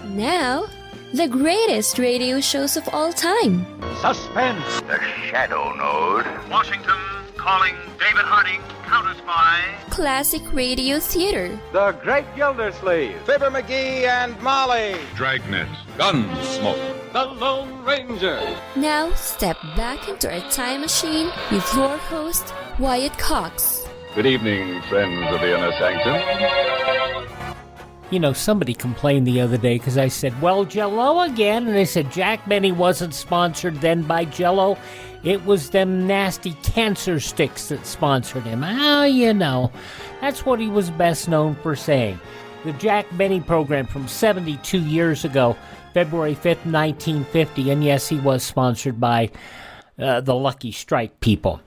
Now, the greatest radio shows of all time. Suspense. The Shadow Node. Washington calling David Harding, Counter-Spy. Classic radio theater. The Great Gildersleeve. Fibber McGee and Molly. Dragnet. Gunsmoke. The Lone Ranger. Now, step back into our time machine with your host, Wyatt Cox. Good evening, friends of the Inner Sanctum. You know, somebody complained the other day because I said, well, Jell-O again. And they said Jack Benny wasn't sponsored then by Jell-O. It was them nasty cancer sticks that sponsored him. How you know? That's what he was best known for saying. The Jack Benny program from 72 years ago, February 5th, 1950. And yes, he was sponsored by the Lucky Strike people.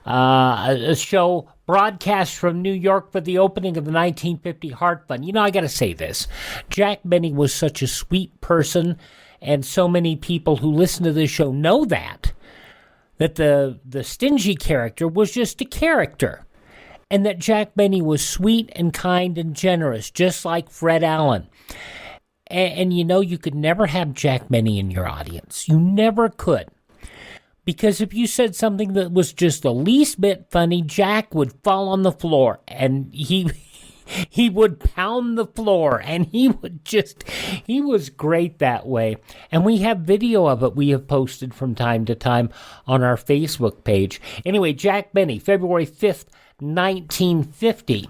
A show broadcast from New York for the opening of the 1950 Heart Fund. You know, I got to say this. Jack Benny was such a sweet person, and so many people who listen to this show know that the stingy character was just a character, and that Jack Benny was sweet and kind and generous, just like Fred Allen. And you know, you could never have Jack Benny in your audience. You never could. Because if you said something that was just the least bit funny, Jack would fall on the floor and he would pound the floor and he was great that way. And we have video of it we have posted from time to time on our Facebook page. Anyway, Jack Benny, February 5th, 1950.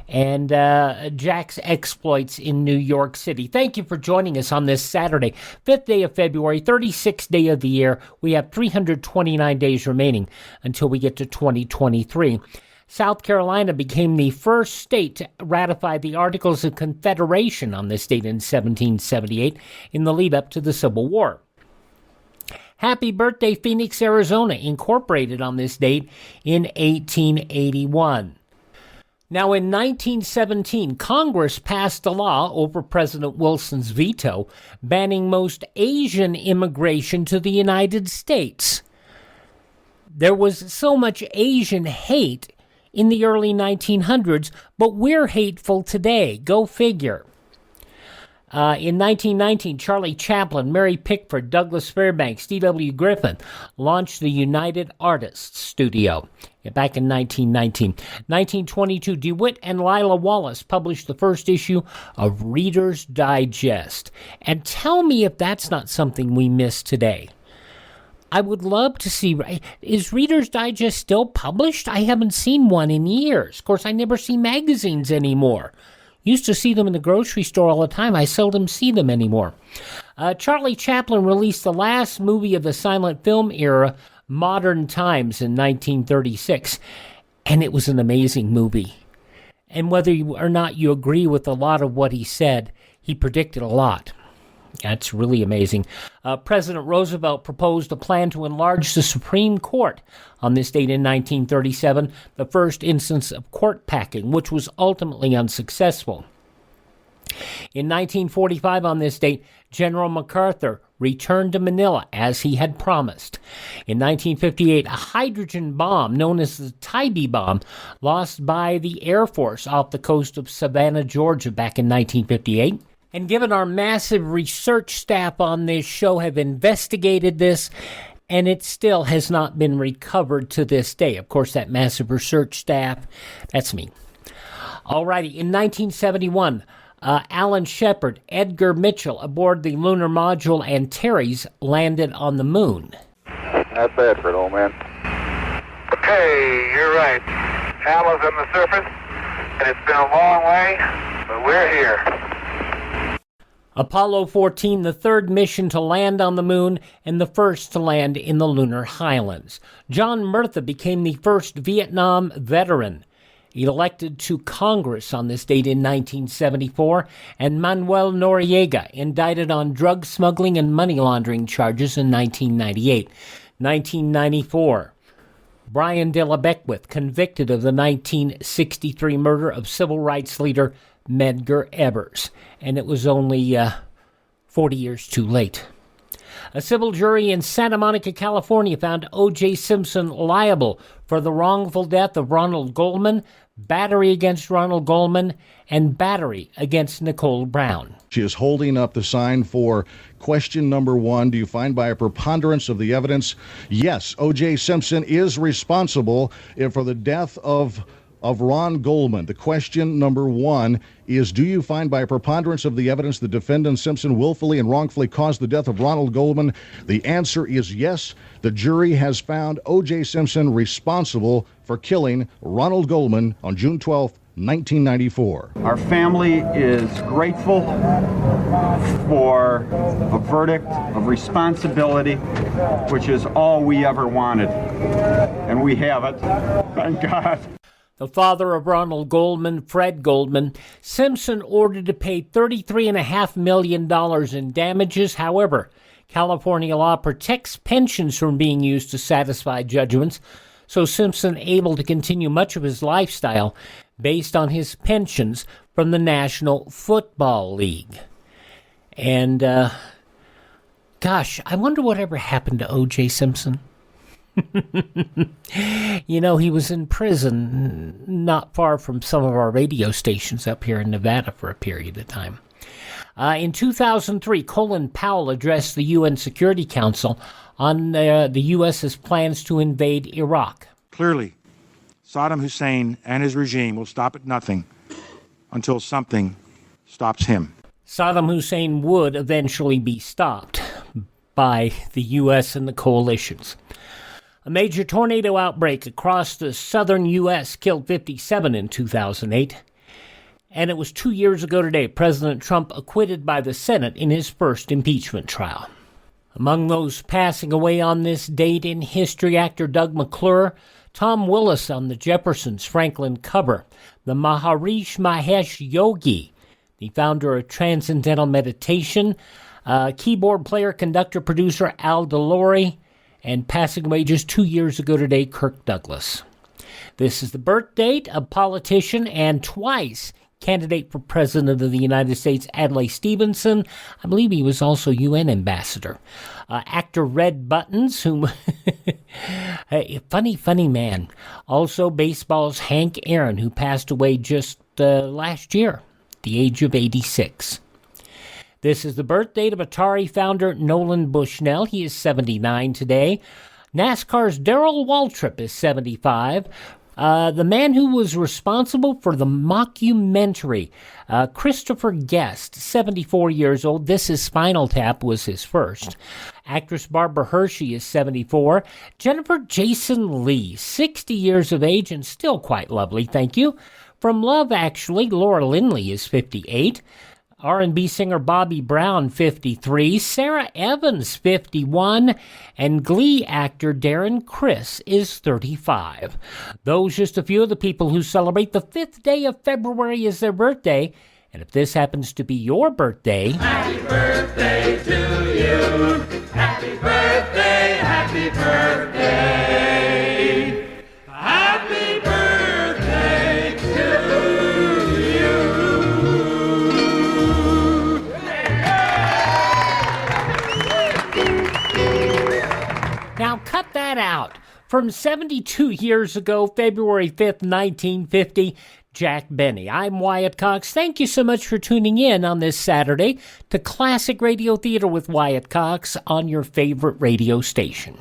And Jack's exploits in New York City. Thank you for joining us on this Saturday, 5th day of February, 36th day of the year. We have 329 days remaining until we get to 2023. South Carolina became the first state to ratify the Articles of Confederation on this date in 1778 in the lead up to the Civil War. Happy birthday, Phoenix, Arizona, incorporated on this date in 1881. Now, in 1917, Congress passed a law over President Wilson's veto banning most Asian immigration to the United States. There was so much Asian hate in the early 1900s, but we're hateful today. Go figure. In 1919, Charlie Chaplin, Mary Pickford, Douglas Fairbanks, D.W. Griffith launched the United Artists Studio back in 1919. 1922, DeWitt and Lila Wallace published the first issue of Reader's Digest. And tell me if that's not something we miss today. I would love to see, is Reader's Digest still published? I haven't seen one in years. Of course, I never see magazines anymore. Used to see them in the grocery store all the time. I seldom see them anymore. Charlie Chaplin released the last movie of the silent film era, Modern Times, in 1936. And it was an amazing movie. And whether or not you agree with a lot of what he said, he predicted a lot. That's really amazing. President Roosevelt proposed a plan to enlarge the Supreme Court on this date in 1937, the first instance of court packing, which was ultimately unsuccessful. In 1945, on this date, General MacArthur returned to Manila as he had promised. In 1958, a hydrogen bomb known as the Tybee Bomb, lost by the Air Force off the coast of Savannah, Georgia, back in 1958. And given our massive research staff on this show have investigated this, and it still has not been recovered to this day. Of course, that massive research staff, that's me. Alrighty, in 1971, Alan Shepard, Edgar Mitchell aboard the lunar module Antares landed on the moon. Not bad for an old man. Okay, you're right. Alan's on the surface, and it's been a long way, but we're here. Apollo 14, the third mission to land on the moon and the first to land in the lunar highlands. John Murtha became the first Vietnam veteran elected to Congress on this date in 1974, and Manuel Noriega indicted on drug smuggling and money laundering charges in 1998. 1994, Brian De La Beckwith convicted of the 1963 murder of civil rights leader Medgar Evers, and it was only 40 years too late. A civil jury in Santa Monica, California found O.J. Simpson liable for the wrongful death of Ronald Goldman, battery against Ronald Goldman, and battery against Nicole Brown. She is holding up the sign for question number 1. Do you find by a preponderance of the evidence, yes, O.J. Simpson is responsible for the death of Ron Goldman? The question number 1 is, do you find by a preponderance of the evidence the defendant Simpson willfully and wrongfully caused the death of Ronald Goldman? The answer is yes. The jury has found O.J. Simpson responsible for killing Ronald Goldman on June 12th, 1994. Our family is grateful for a verdict of responsibility, which is all we ever wanted. And we have it. Thank God. The father of Ronald Goldman, Fred Goldman, Simpson ordered to pay $33.5 million in damages. However, California law protects pensions from being used to satisfy judgments, so Simpson able to continue much of his lifestyle based on his pensions from the National Football League. And, gosh, I wonder whatever happened to O.J. Simpson. You know, he was in prison not far from some of our radio stations up here in Nevada for a period of time. In 2003, Colin Powell addressed the UN Security Council on the U.S.'s plans to invade Iraq. Clearly, Saddam Hussein and his regime will stop at nothing until something stops him. Saddam Hussein would eventually be stopped by the U.S. and the coalitions. A major tornado outbreak across the southern U.S. killed 57 in 2008. And it was 2 years ago today, President Trump acquitted by the Senate in his first impeachment trial. Among those passing away on this date in history, actor Doug McClure, Tom Willis on the Jeffersons, Franklin Cover, the Maharishi Mahesh Yogi, the founder of Transcendental Meditation, keyboard player, conductor, producer Al DeLore, and passing away just 2 years ago today, Kirk Douglas. This is the birth date of politician and twice candidate for President of the United States, Adlai Stevenson. I believe he was also UN ambassador. Actor Red Buttons, whom a funny man. Also baseball's Hank Aaron, who passed away just last year, at the age of 86. This is the birth date of Atari founder Nolan Bushnell. He is 79 today. NASCAR's Darrell Waltrip is 75. The man who was responsible for the mockumentary, Christopher Guest, 74 years old. This is Spinal Tap was his first. Actress Barbara Hershey is 74. Jennifer Jason Leigh, 60 years of age and still quite lovely, thank you. From Love Actually, Laura Lindley is 58. R&B singer Bobby Brown, 53, Sarah Evans, 51, and Glee actor Darren Criss is 35. Those just a few of the people who celebrate the 5th day of February as their birthday. And if this happens to be your birthday... Happy birthday to you! Happy birthday, happy birthday! Happy birthday to you! Now cut that out. From 72 years ago, February 5th, 1950, Jack Benny. I'm Wyatt Cox. Thank you so much for tuning in on this Saturday to Classic Radio Theater with Wyatt Cox on your favorite radio station.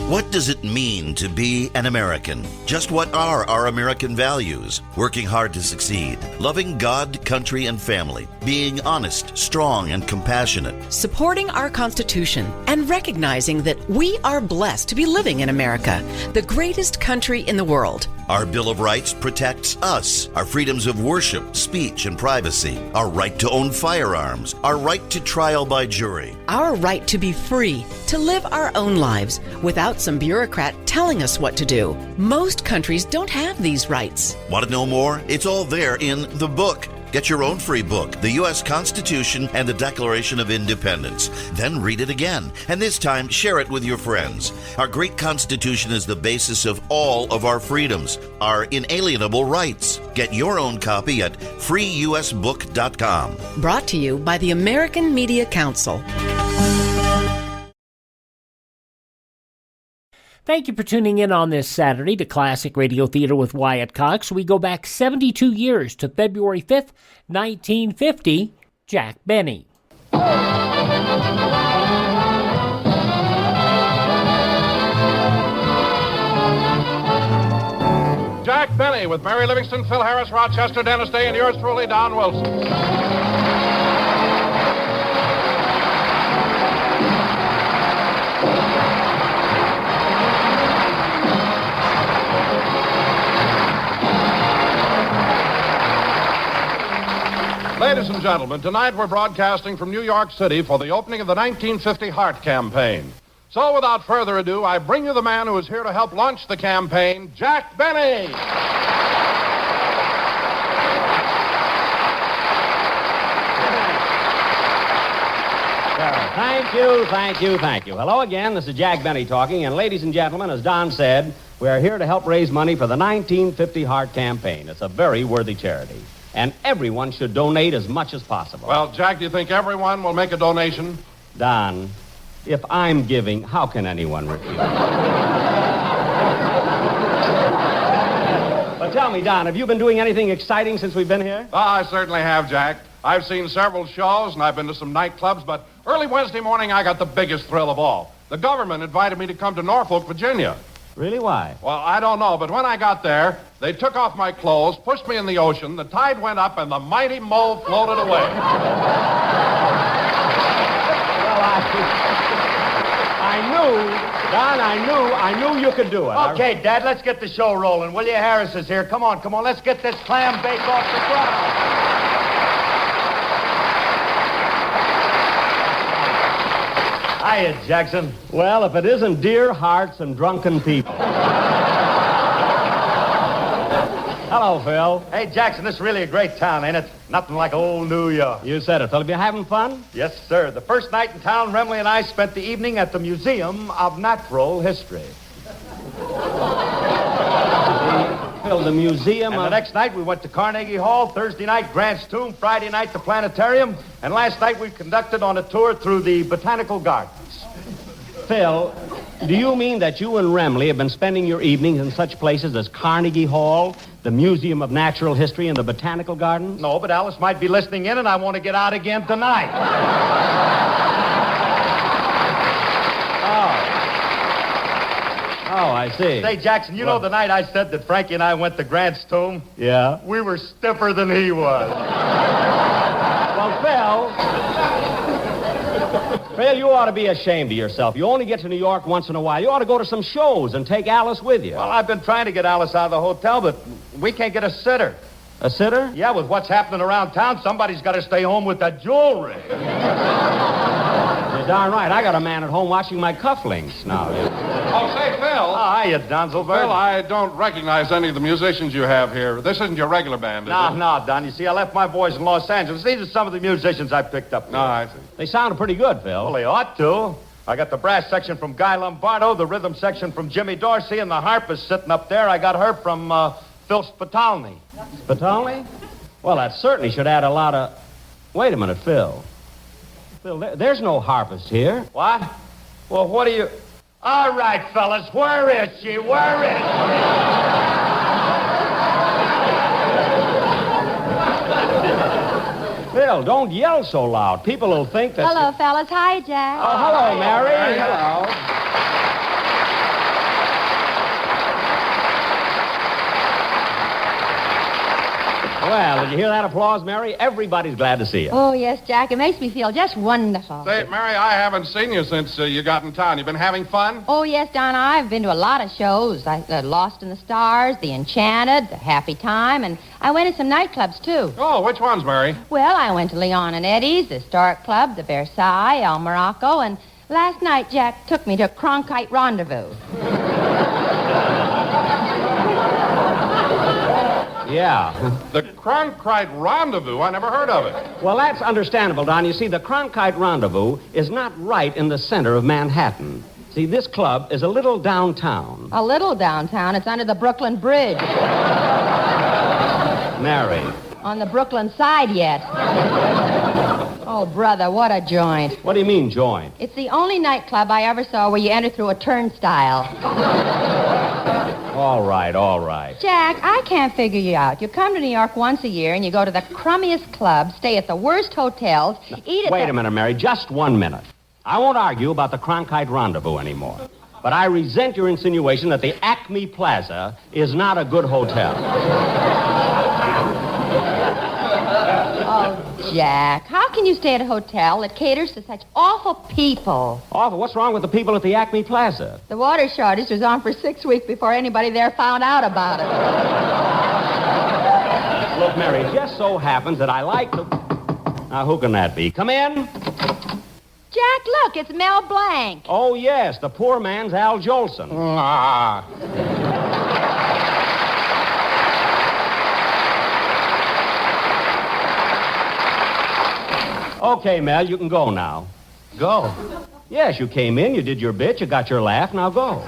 What does it mean to be an American? Just what are our American values? Working hard to succeed, loving God, country, and family, being honest, strong, and compassionate. Supporting our Constitution and recognizing that we are blessed to be living in America, the greatest country in the world. Our Bill of Rights protects us, our freedoms of worship, speech, and privacy, our right to own firearms, our right to trial by jury, our right to be free, to live our own lives without some bureaucrat telling us what to do. Most countries don't have these rights. Want to know more? It's all there in the book. Get your own free book, The U.S. Constitution and the Declaration of Independence. Then read it again, and this time share it with your friends. Our great Constitution is the basis of all of our freedoms, our inalienable rights. Get your own copy at freeusbook.com. Brought to you by the American Media Council. Thank you for tuning in on this Saturday to Classic Radio Theater with Wyatt Cox. We go back 72 years to February 5th, 1950, Jack Benny. Jack Benny with Mary Livingston, Phil Harris, Rochester, Dennis Day, and yours truly, Don Wilson. Ladies and gentlemen, tonight we're broadcasting from New York City for the opening of the 1950 Heart Campaign. So without further ado, I bring you the man who is here to help launch the campaign, Jack Benny. Thank you. Hello again, this is Jack Benny talking, and ladies and gentlemen, as Don said, we are here to help raise money for the 1950 Heart Campaign. It's a very worthy charity. And everyone should donate as much as possible. Well, Jack, do you think everyone will make a donation? Don, if I'm giving, how can anyone refuse? But tell me, Don, have you been doing anything exciting since we've been here? Oh, I certainly have, Jack. I've seen several shows, and I've been to some nightclubs, but early Wednesday morning, I got the biggest thrill of all. The government invited me to come to Norfolk, Virginia. Really? Why? Well, I don't know, but when I got there, they took off my clothes, pushed me in the ocean, the tide went up, and the mighty Mo floated away. Well, I knew you could do it. Okay, Dad, let's get the show rolling. Willie Harris is here. Come on, let's get this clam bake off the ground. Hiya, Jackson. Well, if it isn't dear hearts and drunken people. Hello, Phil. Hey, Jackson, this is really a great town, ain't it? Nothing like old New York. You said it, Phil. Have you having fun? Yes, sir. The first night in town, Remley and I spent the evening at the Museum of Natural History. Phil, the museum And the next night, we went to Carnegie Hall. Thursday night, Grant's Tomb. Friday night, the Planetarium. And last night, we conducted on a tour through the Botanical Gardens. Phil, do you mean that you and Remley have been spending your evenings in such places as Carnegie Hall, the Museum of Natural History, and the Botanical Gardens? No, but Alice might be listening in, and I want to get out again tonight. Oh, I see. Say, Jackson, you know the night I said that Frankie and I went to Grant's Tomb? Yeah? We were stiffer than he was. Well, Phil, you ought to be ashamed of yourself. You only get to New York once in a while. You ought to go to some shows and take Alice with you. Well, I've been trying to get Alice out of the hotel, but we can't get a sitter. A sitter? Yeah, with what's happening around town, somebody's got to stay home with the jewelry. You're darn right. I got a man at home watching my cufflinks now. Oh, say, Phil. Oh, hiya, Donzelberg. Phil, I don't recognize any of the musicians you have here. This isn't your regular band, is it? No, Don. You see, I left my boys in Los Angeles. These are some of the musicians I picked up. No, I see. They sounded pretty good, Phil. Well, they ought to. I got the brass section from Guy Lombardo, the rhythm section from Jimmy Dorsey, and the harpist sitting up there. I got her from Phil Spitalny. Spitalny? Well, that certainly should add a lot of... Wait a minute, Phil. Phil, there's no harpist here. What? Well, what do you... All right, fellas, where is she? Where is she? Phil, don't yell so loud. People will think that... Hello, fellas. Hi, Jack. Oh, hello, Mary. Hello. Well, did you hear that applause, Mary? Everybody's glad to see you. Oh, yes, Jack. It makes me feel just wonderful. Say, Mary, I haven't seen you since you got in town. You been having fun? Oh, yes, Don. I've been to a lot of shows. Lost in the Stars, The Enchanted, The Happy Time, and I went to some nightclubs, too. Oh, which ones, Mary? Well, I went to Leon and Eddie's, the Historic Club, the Versailles, El Morocco, and last night Jack took me to Cronkite Rendezvous. Yeah. The Cronkite Rendezvous? I never heard of it. Well, that's understandable, Don. You see, the Cronkite Rendezvous is not right in the center of Manhattan. See, this club is a little downtown. A little downtown? It's under the Brooklyn Bridge. Mary. On the Brooklyn side yet. Oh, brother, what a joint. What do you mean, joint? It's the only nightclub I ever saw where you enter through a turnstile. All right, all right. Jack, I can't figure you out. You come to New York once a year and you go to the crummiest clubs, stay at the worst hotels, eat at Wait a minute, Mary, just 1 minute. I won't argue about the Cronkite Rendezvous anymore. But I resent your insinuation that the Acme Plaza is not a good hotel. Oh, Jack, how can you stay at a hotel that caters to such awful people? Awful? What's wrong with the people at the Acme Plaza? The water shortage was on for 6 weeks before anybody there found out about it. Look, Mary, it just so happens that I like the... Now, who can that be? Come in. Jack, look, it's Mel Blanc. Oh, yes, the poor man's Al Jolson. Okay, Mel, you can go now. Go? Yes, you came in, you did your bit, you got your laugh, now go.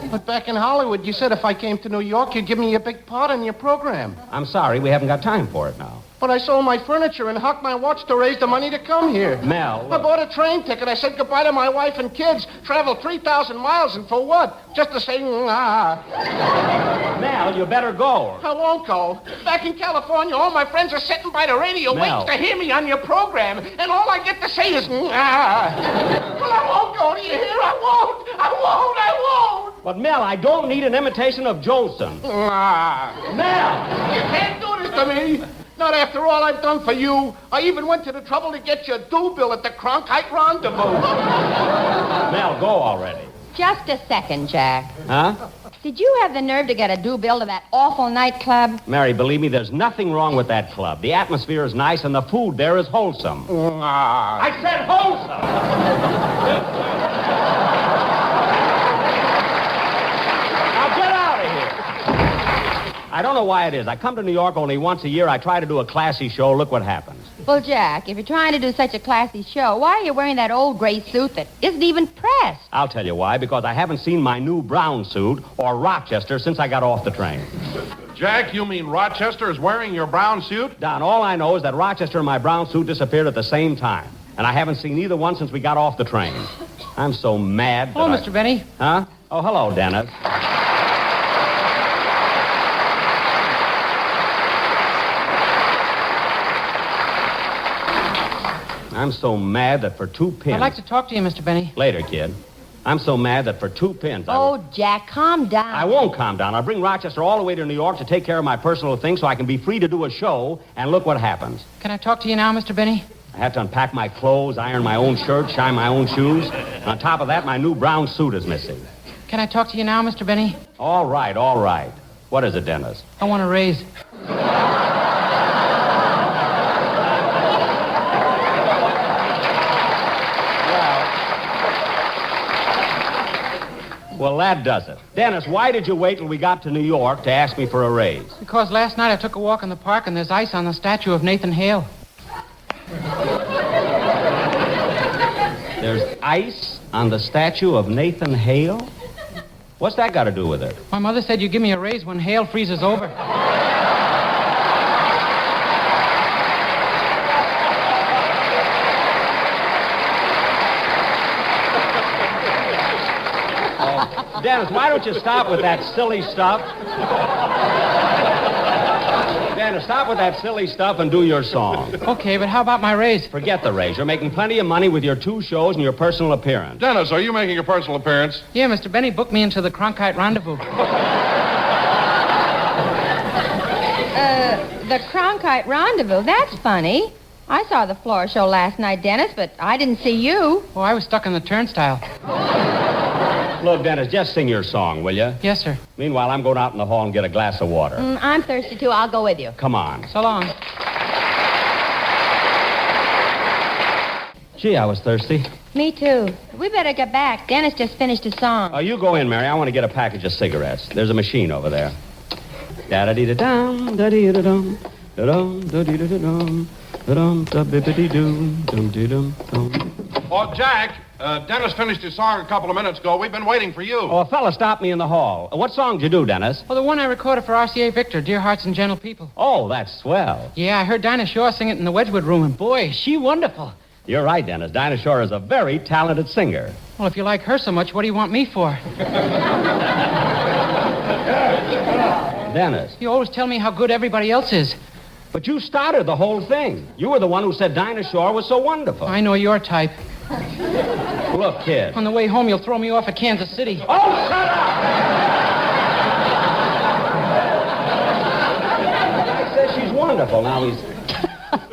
But back in Hollywood, you said if I came to New York, you'd give me a big part in your program. I'm sorry, we haven't got time for it now. But I sold my furniture and hocked my watch to raise the money to come here. Mel. I bought a train ticket. I said goodbye to my wife and kids. Traveled 3,000 miles, and for what? Just to say, Mel, you better go. I won't go. Back in California, all my friends are sitting by the radio Mel. waiting to hear me on your program, and all I get to say is, Well, I won't go. Do you hear? I won't. I won't. But, Mel, I don't need an imitation of Jolson. Mel! You can't do this to me. Not after all I've done for you. I even went to the trouble to get your due bill at the Cronkite Rendezvous. Mel, go already. Just a second, Jack. Huh? Did you have the nerve to get a due bill to that awful nightclub? Mary, believe me, there's nothing wrong with that club. The atmosphere is nice and the food there is wholesome. I said wholesome! Now get out of here! I don't know why it is. I come to New York only once a year. I try to do a classy show. Look what happens. Well, Jack, if you're trying to do such a classy show, why are you wearing that old gray suit that isn't even pressed? I'll tell you why. Because I haven't seen my new brown suit or Rochester since I got off the train. Jack, you mean Rochester is wearing your brown suit? Don, all I know is that Rochester and my brown suit disappeared at the same time. And I haven't seen either one since we got off the train. I'm so mad that Hello, Mr. Benny. Huh? Oh, hello, Dennis. I'm so mad that for 2 pins... I'd like to talk to you, Mr. Benny. Later, kid. I'm so mad that for 2 pins... Oh, Jack, calm down. I won't calm down. I'll bring Rochester all the way to New York to take care of my personal things so I can be free to do a show, and look what happens. Can I talk to you now, Mr. Benny? I have to unpack my clothes, iron my own shirt, shine my own shoes. And on top of that, my new brown suit is missing. Can I talk to you now, Mr. Benny? All right, all right. What is it, Dennis? I want a raise. Well, that does it. Dennis, why did you wait till we got to New York to ask me for a raise? Because last night I took a walk in the park and there's ice on the statue of Nathan Hale. There's ice on the statue of Nathan Hale? What's that got to do with it? My mother said you give me a raise when Hale freezes over. Dennis, why don't you stop with that silly stuff? Dennis, stop with that silly stuff and do your song. Okay, but how about my raise? Forget the raise. You're making plenty of money with your 2 shows and your personal appearance. Dennis, are you making a personal appearance? Yeah, Mr. Benny booked me into the Cronkite Rendezvous. The Cronkite Rendezvous, that's funny. I saw the floor show last night, Dennis, but I didn't see you. Oh, I was stuck in the turnstile. Look, Dennis, just sing your song, will you? Yes, sir. Meanwhile, I'm going out in the hall and get a glass of water. I'm thirsty, too. I'll go with you. Come on. So long. Gee, I was thirsty. Me, too. We better get back. Dennis just finished a song. Oh, you go in, Mary. I want to get a package of cigarettes. There's a machine over there. Da-da-dee-da-dum, da-dee-da-dum, da-dum, da-dee-da-dum, da-dum, da-bibbidi-doo, dum-dee-dum, dum. Oh, Jack, Dennis finished his song a couple of minutes ago. We've been waiting for you. Oh, a fella stopped me in the hall. What song did you do, Dennis? Well, the one I recorded for RCA Victor, Dear Hearts and Gentle People. Oh, that's swell. Yeah, I heard Dinah Shore sing it in the Wedgwood room, and boy, is she wonderful. You're right, Dennis. Dinah Shore is a very talented singer. Well, if you like her so much, what do you want me for? Dennis. You always tell me how good everybody else is. But you started the whole thing. You were the one who said Dinah Shore was so wonderful. I know your type. Look, kid. On the way home, you'll throw me off at Kansas City. Oh, shut up! I said she's wonderful. Now he's...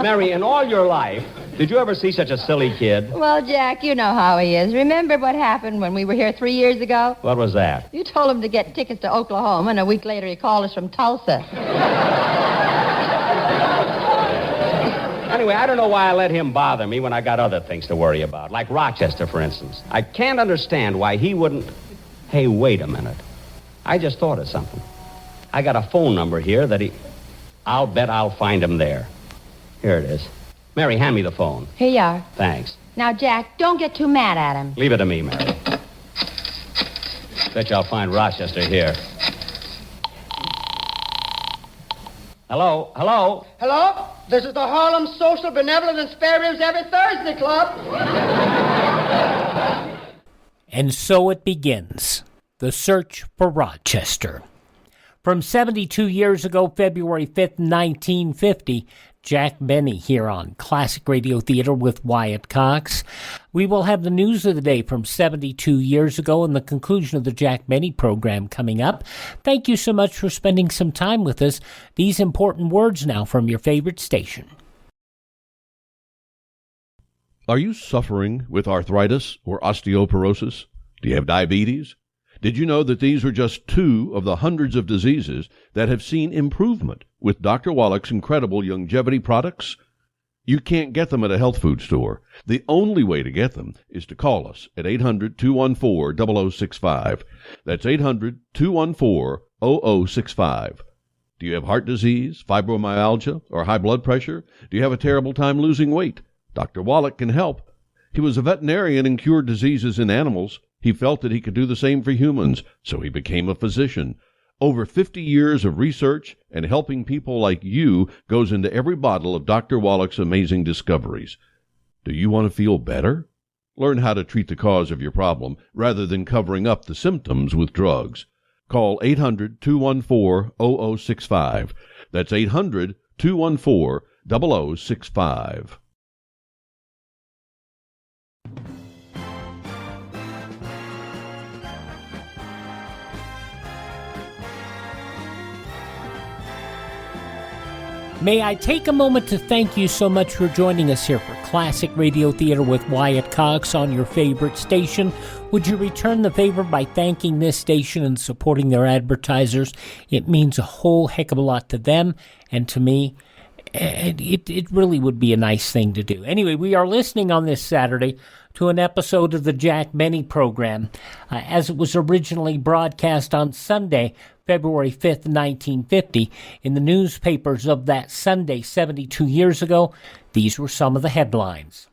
Mary, in all your life, did you ever see such a silly kid? Well, Jack, you know how he is. Remember what happened when we were here 3 years ago? What was that? You told him to get tickets to Oklahoma, and a week later he called us from Tulsa. Anyway, I don't know why I let him bother me when I got other things to worry about, like Rochester, for instance. I can't understand why he wouldn't... Hey, wait a minute. I just thought of something. I got a phone number here that he... I'll bet I'll find him there. Here it is. Mary, hand me the phone. Here you are. Thanks. Now, Jack, don't get too mad at him. Leave it to me, Mary. Bet you I'll find Rochester here. Hello? Hello? Hello? This is the Harlem Social Benevolent and Spare Ribs Every Thursday Club. And so it begins, the search for Rochester. From 72 years ago, February 5th, 1950, Jack Benny here on Classic Radio Theater with Wyatt Cox. We will have the news of the day from 72 years ago and the conclusion of the Jack Benny program coming up. Thank you so much for spending some time with us. These important words now from your favorite station. Are you suffering with arthritis or osteoporosis? Do you have diabetes? Did you know that these are just two of the hundreds of diseases that have seen improvement with Dr. Wallach's incredible longevity products? You can't get them at a health food store. The only way to get them is to call us at 800-214-0065. That's 800-214-0065. Do you have heart disease, fibromyalgia, or high blood pressure? Do you have a terrible time losing weight? Dr. Wallach can help. He was a veterinarian and cured diseases in animals. He felt that he could do the same for humans, so he became a physician. Over 50 years of research and helping people like you goes into every bottle of Dr. Wallach's amazing discoveries. Do you want to feel better? Learn how to treat the cause of your problem rather than covering up the symptoms with drugs. Call 800-214-0065. That's 800-214-0065. May I take a moment to thank you so much for joining us here for Classic Radio Theater with Wyatt Cox on your favorite station. Would you return the favor by thanking this station and supporting their advertisers? It means a whole heck of a lot to them and to me. It really would be a nice thing to do. Anyway, we are listening on this Saturday to an episode of the Jack Benny program as it was originally broadcast on Sunday, February 5th, 1950. In the newspapers of that Sunday, 72 years ago, these were some of the headlines.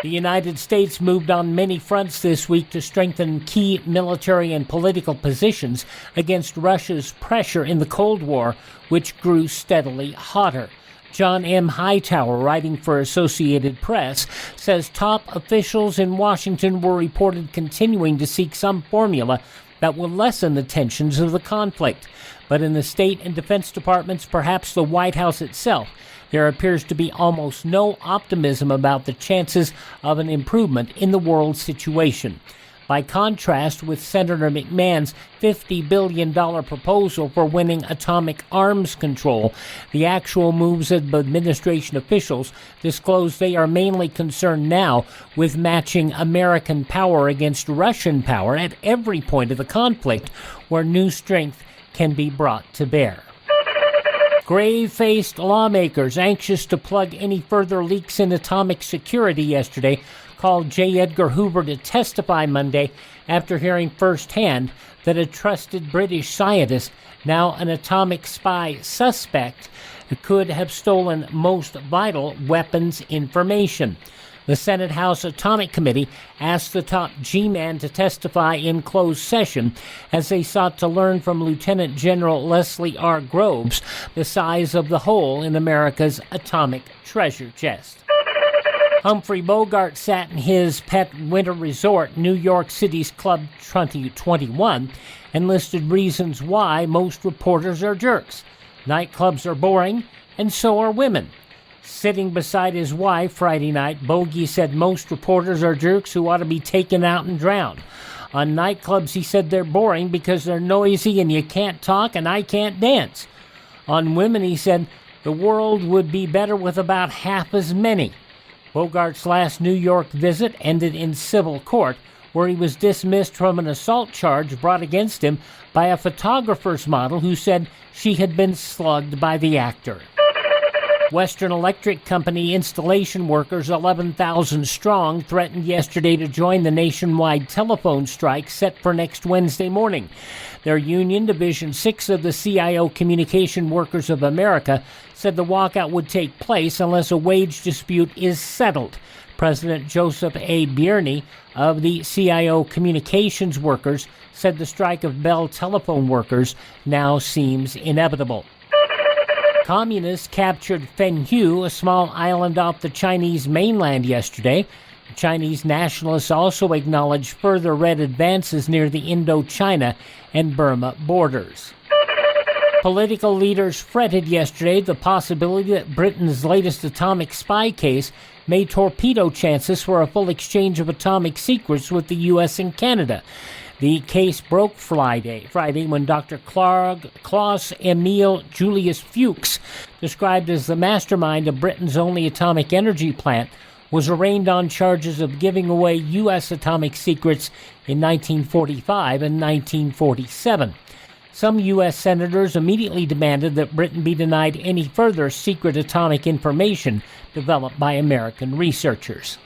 The United States moved on many fronts this week to strengthen key military and political positions against Russia's pressure in the Cold War, which grew steadily hotter. John M. Hightower, writing for Associated Press, says top officials in Washington were reported continuing to seek some formula that will lessen the tensions of the conflict. But in the State and Defense Departments, perhaps the White House itself, there appears to be almost no optimism about the chances of an improvement in the world situation. By contrast with Senator McMahon's $50 billion proposal for winning atomic arms control, the actual moves of administration officials disclose they are mainly concerned now with matching American power against Russian power at every point of the conflict where new strength can be brought to bear. Grave-faced lawmakers anxious to plug any further leaks in atomic security yesterday called J. Edgar Hoover to testify Monday after hearing firsthand that a trusted British scientist, now an atomic spy suspect, could have stolen most vital weapons information. The Senate House Atomic Committee asked the top G-man to testify in closed session as they sought to learn from Lieutenant General Leslie R. Groves the size of the hole in America's atomic treasure chest. Humphrey Bogart sat in his pet winter resort, New York City's Club 2021, and listed reasons why most reporters are jerks. Nightclubs are boring, and so are women. Sitting beside his wife Friday night, Bogey said most reporters are jerks who ought to be taken out and drowned. On nightclubs, he said they're boring because they're noisy and you can't talk and I can't dance. On women, he said the world would be better with about half as many. Bogart's last New York visit ended in civil court, where he was dismissed from an assault charge brought against him by a photographer's model who said she had been slugged by the actor. Western Electric Company installation workers, 11,000 strong, threatened yesterday to join the nationwide telephone strike set for next Wednesday morning. Their union, Division 6 of the CIO Communication Workers of America, said the walkout would take place unless a wage dispute is settled. President Joseph A. Bierny of the CIO Communications Workers said the strike of Bell telephone workers now seems inevitable. Communists captured Fenghu, a small island off the Chinese mainland, yesterday. Chinese nationalists also acknowledged further Red advances near the Indochina and Burma borders. Political leaders fretted yesterday the possibility that Britain's latest atomic spy case may torpedo chances for a full exchange of atomic secrets with the U.S. and Canada. The case broke Friday when Dr. Klaus Emil Julius Fuchs, described as the mastermind of Britain's only atomic energy plant, was arraigned on charges of giving away U.S. atomic secrets in 1945 and 1947. Some U.S. senators immediately demanded that Britain be denied any further secret atomic information developed by American researchers.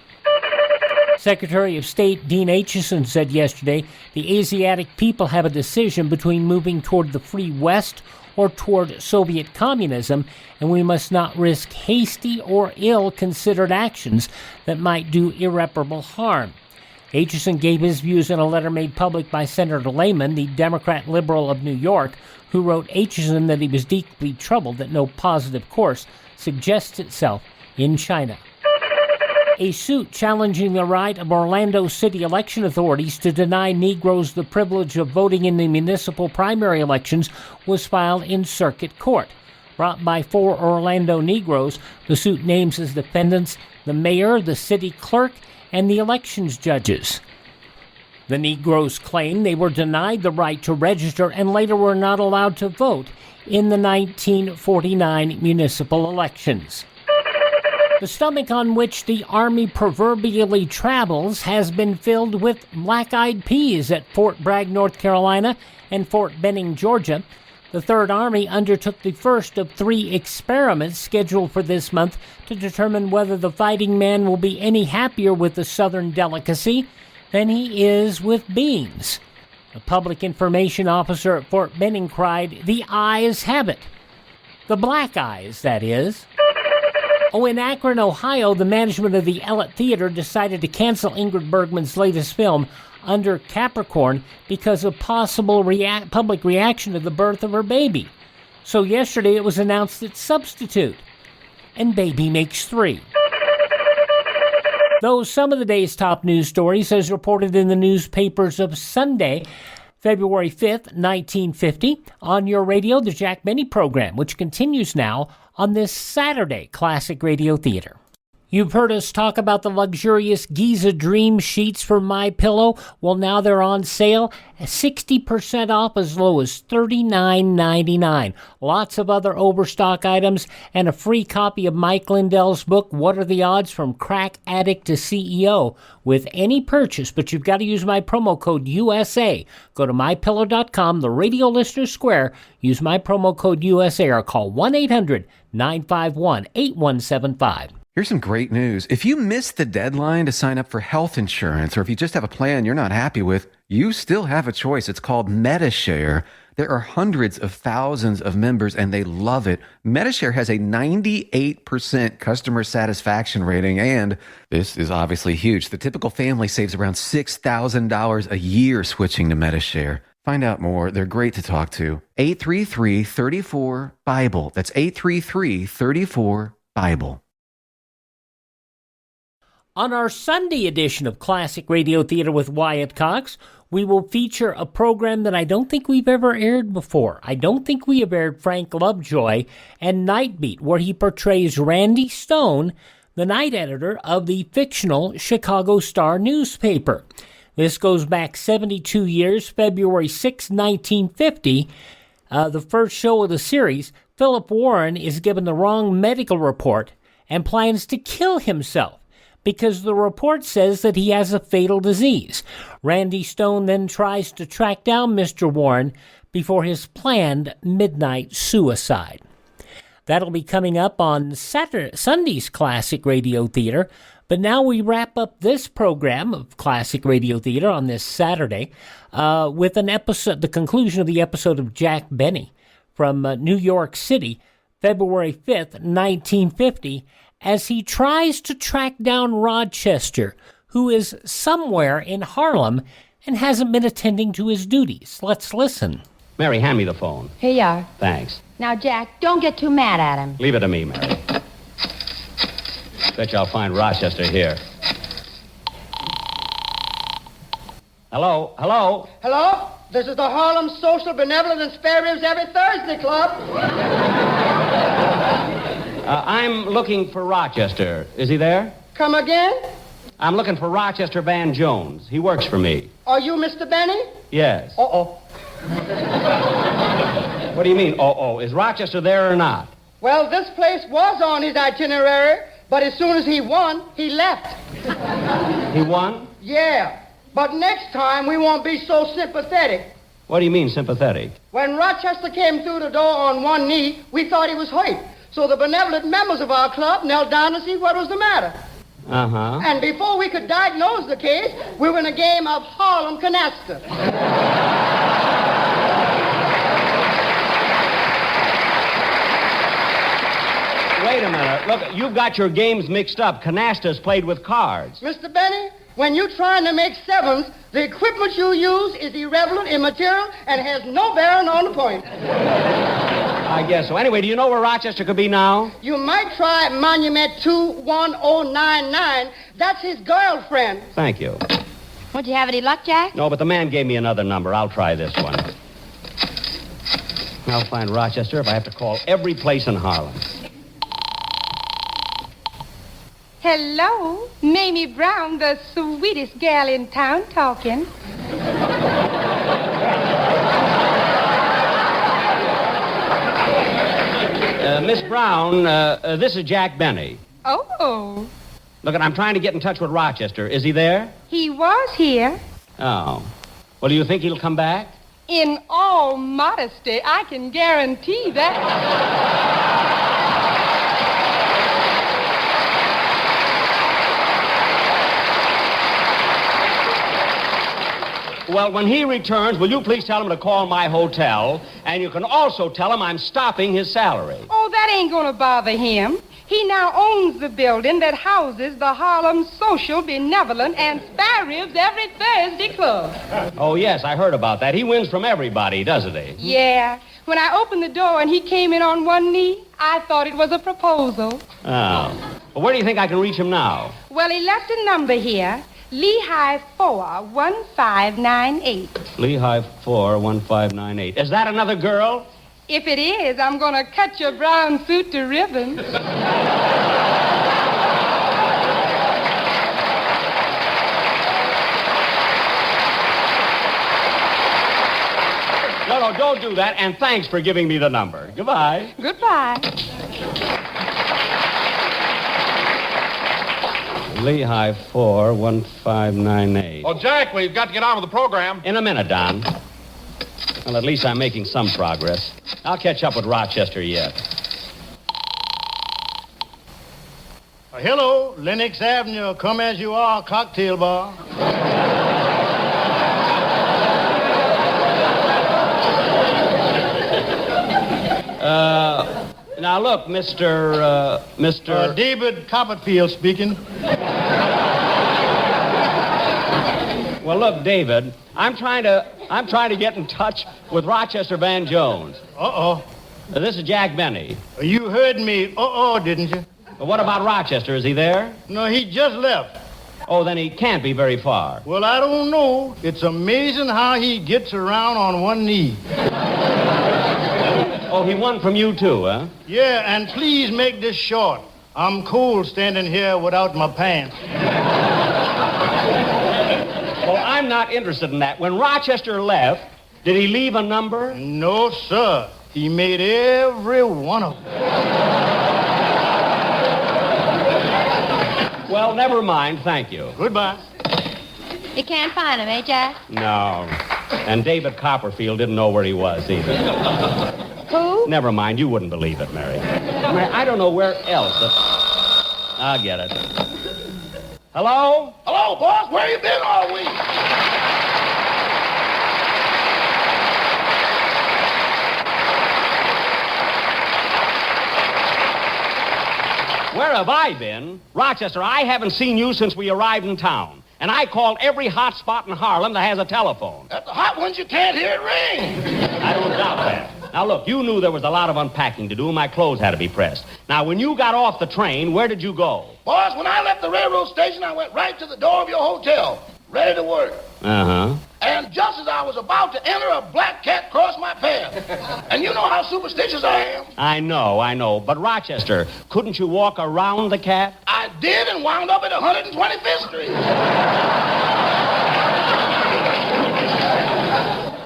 Secretary of State Dean Acheson said yesterday the Asiatic people have a decision between moving toward the free West or toward Soviet communism, and we must not risk hasty or ill-considered actions that might do irreparable harm. Acheson gave his views in a letter made public by Senator Lehman, the Democrat liberal of New York, who wrote Acheson that he was deeply troubled that no positive course suggests itself in China. A suit challenging the right of Orlando City election authorities to deny Negroes the privilege of voting in the municipal primary elections was filed in circuit court. Brought by 4 Orlando Negroes, the suit names as defendants the mayor, the city clerk, and the elections judges. The Negroes claim they were denied the right to register and later were not allowed to vote in the 1949 municipal elections. The stomach on which the Army proverbially travels has been filled with black-eyed peas at Fort Bragg, North Carolina, and Fort Benning, Georgia. The Third Army undertook the first of 3 experiments scheduled for this month to determine whether the fighting man will be any happier with the Southern delicacy than he is with beans. The public information officer at Fort Benning cried, "The eyes have it." The black eyes, that is. In Akron, Ohio, the management of the Ellet Theater decided to cancel Ingrid Bergman's latest film, Under Capricorn, because of possible public reaction to the birth of her baby. So yesterday it was announced it's substitute. And baby makes 3. Those some of the day's top news stories as reported in the newspapers of Sunday, February 5th, 1950, on your radio, the Jack Benny program, which continues now on this Saturday Classic Radio Theater. You've heard us talk about the luxurious Giza Dream Sheets from MyPillow. Well, now they're on sale, 60% off, as low as $39.99. Lots of other overstock items and a free copy of Mike Lindell's book, What Are the Odds from Crack Addict to CEO, with any purchase, but you've got to use my promo code USA. Go to MyPillow.com, the Radio Listener Square, use my promo code USA, or call 1-800-951-8175. Here's some great news. If you missed the deadline to sign up for health insurance, or if you just have a plan you're not happy with, you still have a choice. It's called MediShare. There are hundreds of thousands of members, and they love it. Medi-Share has a 98% customer satisfaction rating, and this is obviously huge. The typical family saves around $6,000 a year switching to Medi-Share. Find out more. They're great to talk to. 833-34-BIBLE. That's 833-34-BIBLE. On our Sunday edition of Classic Radio Theater with Wyatt Cox, we will feature a program that I don't think we've ever aired before. I don't think we have aired Frank Lovejoy and Nightbeat, where he portrays Randy Stone, the night editor of the fictional Chicago Star newspaper. This goes back 72 years, February 6, 1950. The first show of the series, Philip Warren is given the wrong medical report and plans to kill himself, because the report says that he has a fatal disease. Randy Stone then tries to track down Mr. Warren before his planned midnight suicide. That'll be coming up on Sunday's Classic Radio Theater, but now we wrap up this program of Classic Radio Theater on this Saturday with an episode, the conclusion of the episode of Jack Benny from New York City, February 5th, 1950, as he tries to track down Rochester, who is somewhere in Harlem and hasn't been attending to his duties. Let's listen. Mary, hand me the phone. Here you are. Thanks. Now, Jack, don't get too mad at him. Leave it to me, Mary. Bet you I'll find Rochester here. Hello? Hello? Hello? This is the Harlem Social Benevolent and Spare Ribs Every Thursday Club. I'm looking for Rochester. Is he there? Come again? I'm looking for Rochester Van Jones. He works for me. Are you Mr. Benny? Yes. Uh-oh. What do you mean, uh-oh? Is Rochester there or not? Well, this place was on his itinerary, but as soon as he won, he left. He won? Yeah. But next time, we won't be so sympathetic. What do you mean, sympathetic? When Rochester came through the door on one knee, we thought he was hurt. So the benevolent members of our club knelt down to see what was the matter. Uh-huh. And before we could diagnose the case, we were in a game of Harlem canasta. Wait a minute. Look, you've got your games mixed up. Canasta's played with cards. Mr. Benny, when you're trying to make sevens, the equipment you use is irrelevant, immaterial, and has no bearing on the point. I guess so. Anyway, do you know where Rochester could be now? You might try Monument 21099. That's his girlfriend. Thank you. Would you have any luck, Jack? No, but the man gave me another number. I'll try this one. I'll find Rochester if I have to call every place in Harlem. Hello, Mamie Brown, the sweetest gal in town, talking. Miss Brown, this is Jack Benny. Oh. Look, I'm trying to get in touch with Rochester. Is he there? He was here. Oh. Well, do you think he'll come back? In all modesty, I can guarantee that. Well, when he returns, will you please tell him to call my hotel? And you can also tell him I'm stopping his salary. Oh, that ain't gonna bother him. He now owns the building that houses the Harlem Social Benevolent and Spare Ribs Every Thursday Club. Oh, yes, I heard about that. He wins from everybody, doesn't he? Yeah. When I opened the door and he came in on one knee, I thought it was a proposal. Oh. Well, where do you think I can reach him now? Well, he left a number here. Lehigh 41598. Lehigh 41598. Is that another girl? If it is, I'm going to cut your brown suit to ribbons. No, don't do that, and thanks for giving me the number. Goodbye. Goodbye. Lehigh 41598. Well, Jack, we've got to get on with the program. In a minute, Don. Well, at least I'm making some progress. I'll catch up with Rochester yet. Hello, Lenox Avenue, come as you are, cocktail bar. Now, look, Mr. David Copperfield speaking. Well, look, David, I'm trying to get in touch with Rochester Van Jones. Uh-oh. This is Jack Benny. You heard me, didn't you? But what about Rochester? Is he there? No, he just left. Oh, then he can't be very far. Well, I don't know. It's amazing how he gets around on one knee. Oh, he won from you too, huh? Yeah, and please make this short. I'm cold standing here without my pants. Well, I'm not interested in that. When Rochester left, did he leave a number? No, sir. He made every one of them. Well, never mind. Thank you. Goodbye. You can't find him, eh, Jack? No. And David Copperfield didn't know where he was either. Who? Never mind. You wouldn't believe it, Mary. Mary, I don't know where else. I'll get it. Hello? Hello, boss. Where you been all week? Where have I been? Rochester, I haven't seen you since we arrived in town. And I called every hot spot in Harlem that has a telephone. At the hot ones, you can't hear it ring. I don't doubt that. Now, look, you knew there was a lot of unpacking to do, and my clothes had to be pressed. Now, when you got off the train, where did you go? Boss, when I left the railroad station, I went right to the door of your hotel, ready to work. Uh-huh. And just as I was about to enter, a black cat crossed my path. And you know how superstitious I am. I know. But, Rochester, couldn't you walk around the cat? I did and wound up at 125th Street.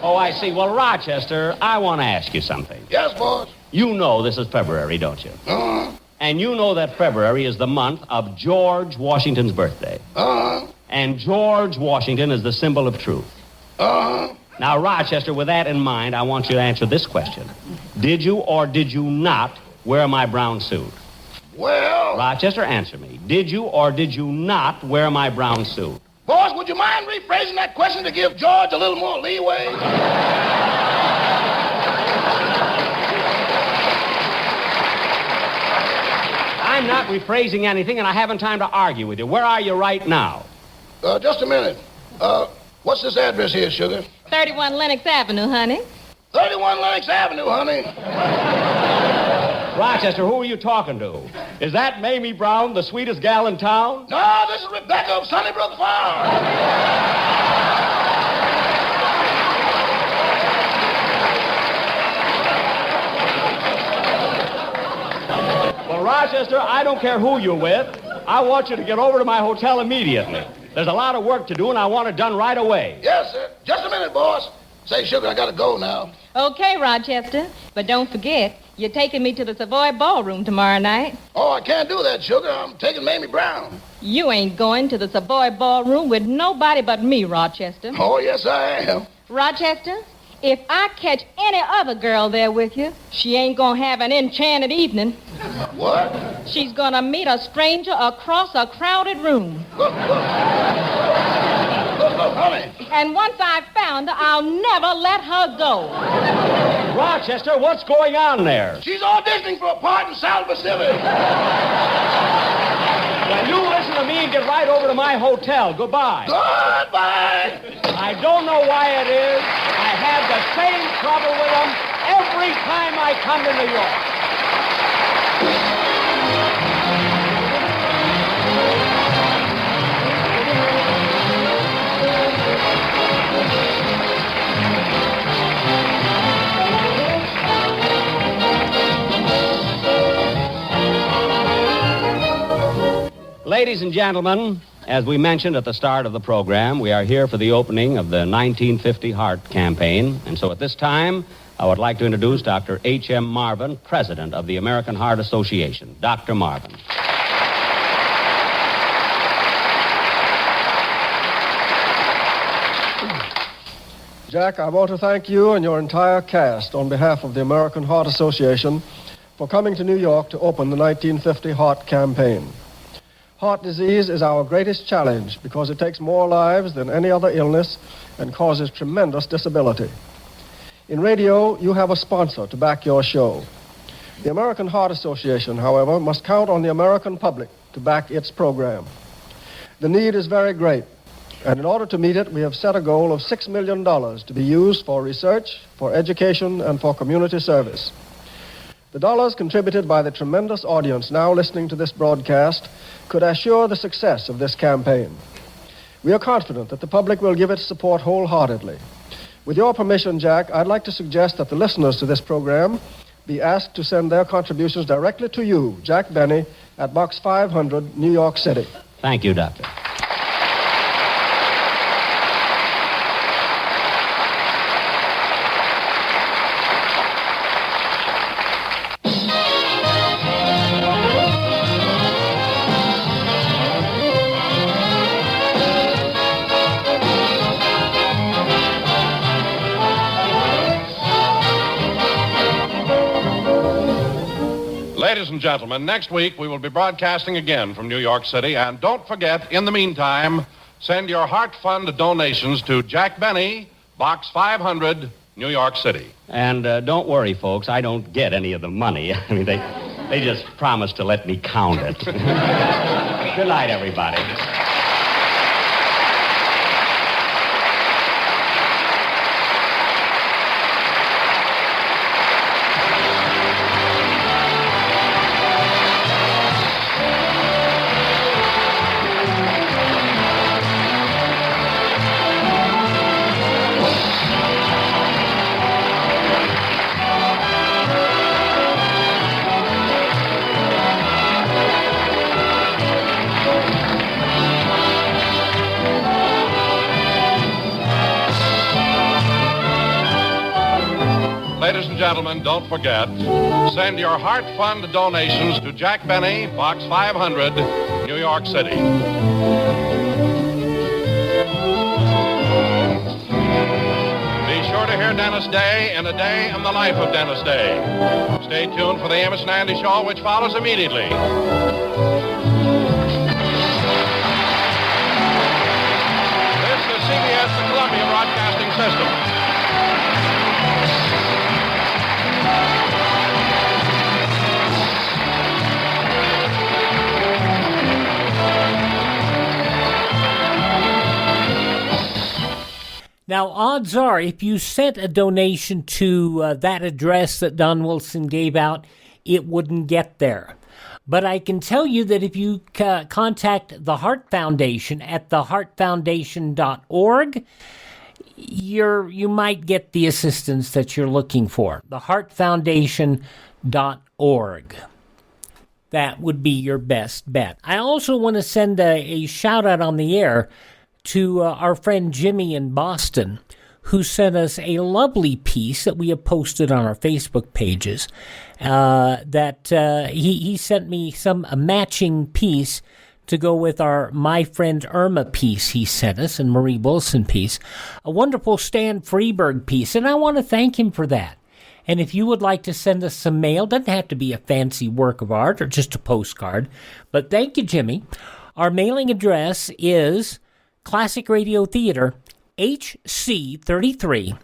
Oh, I see. Well, Rochester, I want to ask you something. Yes, boss. You know this is February, don't you? Uh-huh. And you know that February is the month of George Washington's birthday. Uh-huh. And George Washington is the symbol of truth. Uh-huh. Now, Rochester, with that in mind, I want you to answer this question. Did you or did you not wear my brown suit? Well... Rochester, answer me. Did you or did you not wear my brown suit? Boss, would you mind rephrasing that question to give George a little more leeway? I'm not rephrasing anything, and I haven't time to argue with you. Where are you right now? Just a minute. What's this address here, sugar? 31 Lenox Avenue, honey. 31 Lenox Avenue, honey. Rochester, who are you talking to? Is that Mamie Brown, the sweetest gal in town? No, this is Rebecca of Sunnybrook Farm. Well, Rochester, I don't care who you're with. I want you to get over to my hotel immediately. There's a lot of work to do, and I want it done right away. Yes, sir. Just a minute, boss. Say, sugar, I gotta go now. Okay, Rochester. But don't forget, you're taking me to the Savoy Ballroom tomorrow night. Oh, I can't do that, sugar. I'm taking Mamie Brown. You ain't going to the Savoy Ballroom with nobody but me, Rochester. Oh, yes, I am. Rochester, if I catch any other girl there with you, she ain't gonna have an enchanted evening. What? She's gonna meet a stranger across a crowded room. Look, honey. And once I've found her, I'll never let her go. Rochester, what's going on there? She's auditioning for a part in South Pacific. Well, you listen to me and get right over to my hotel. Goodbye. Goodbye. I don't know why it is. I have the same trouble with them every time I come to New York. Ladies and gentlemen, as we mentioned at the start of the program, we are here for the opening of the 1950 Heart Campaign. And so at this time, I would like to introduce Dr. H.M. Marvin, President of the American Heart Association. Dr. Marvin. Jack, I want to thank you and your entire cast on behalf of the American Heart Association for coming to New York to open the 1950 Heart Campaign. Heart disease is our greatest challenge because it takes more lives than any other illness and causes tremendous disability. In radio, you have a sponsor to back your show. The American Heart Association, however, must count on the American public to back its program. The need is very great, and in order to meet it, we have set a goal of $6 million to be used for research, for education, and for community service. The dollars contributed by the tremendous audience now listening to this broadcast could assure the success of this campaign. We are confident that the public will give its support wholeheartedly. With your permission, Jack, I'd like to suggest that the listeners to this program be asked to send their contributions directly to you, Jack Benny, at Box 500, New York City. Thank you, Doctor. Ladies and gentlemen, next week we will be broadcasting again from New York City. And don't forget, in the meantime, send your Heart Fund donations to Jack Benny, Box 500, New York City. And don't worry, folks, I don't get any of the money. I mean, they just promised to let me count it. Good night, everybody. Ladies and gentlemen, don't forget, send your Heart Fund donations to Jack Benny, Box 500, New York City. Be sure to hear Dennis Day in A Day in the Life of Dennis Day. Stay tuned for the Amos and Andy Show, which follows immediately. This is CBS, the Columbia Broadcasting System. Now, odds are, if you sent a donation to that address that Don Wilson gave out, it wouldn't get there. But I can tell you that if you contact the Heart Foundation at theheartfoundation.org, you might get the assistance that you're looking for. Theheartfoundation.org. That would be your best bet. I also want to send a shout out on the air to our friend Jimmy in Boston, who sent us a lovely piece that we have posted on our Facebook pages. He sent me a matching piece to go with our My Friend Irma piece he sent us, and Marie Wilson piece. A wonderful Stan Freberg piece, and I want to thank him for that. And if you would like to send us some mail, doesn't have to be a fancy work of art or just a postcard, but thank you, Jimmy. Our mailing address is Classic Radio Theater, HC 33,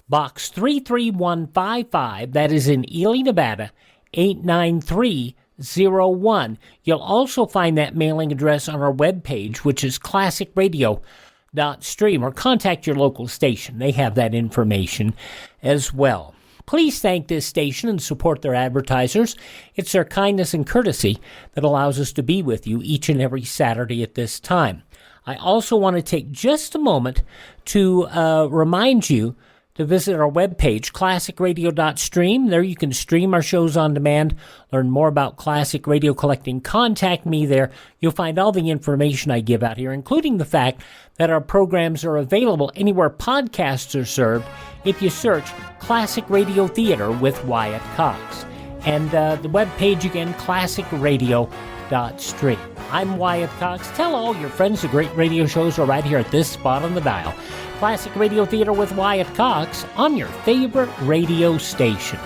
Box 33155. That is in Ely, Nevada, 89301. You'll also find that mailing address on our webpage, which is classicradio.stream, or contact your local station. They have that information as well. Please thank this station and support their advertisers. It's their kindness and courtesy that allows us to be with you each and every Saturday at this time. I also want to take just a moment to remind you to visit our webpage, classicradio.stream. There you can stream our shows on demand, learn more about Classic Radio Collecting. Contact me there. You'll find all the information I give out here, including the fact that our programs are available anywhere podcasts are served if you search Classic Radio Theater with Wyatt Cox. And the webpage again, classicradio.stream. I'm Wyatt Cox. Tell all your friends the great radio shows are right here at this spot on the dial. Classic Radio Theater with Wyatt Cox on your favorite radio station.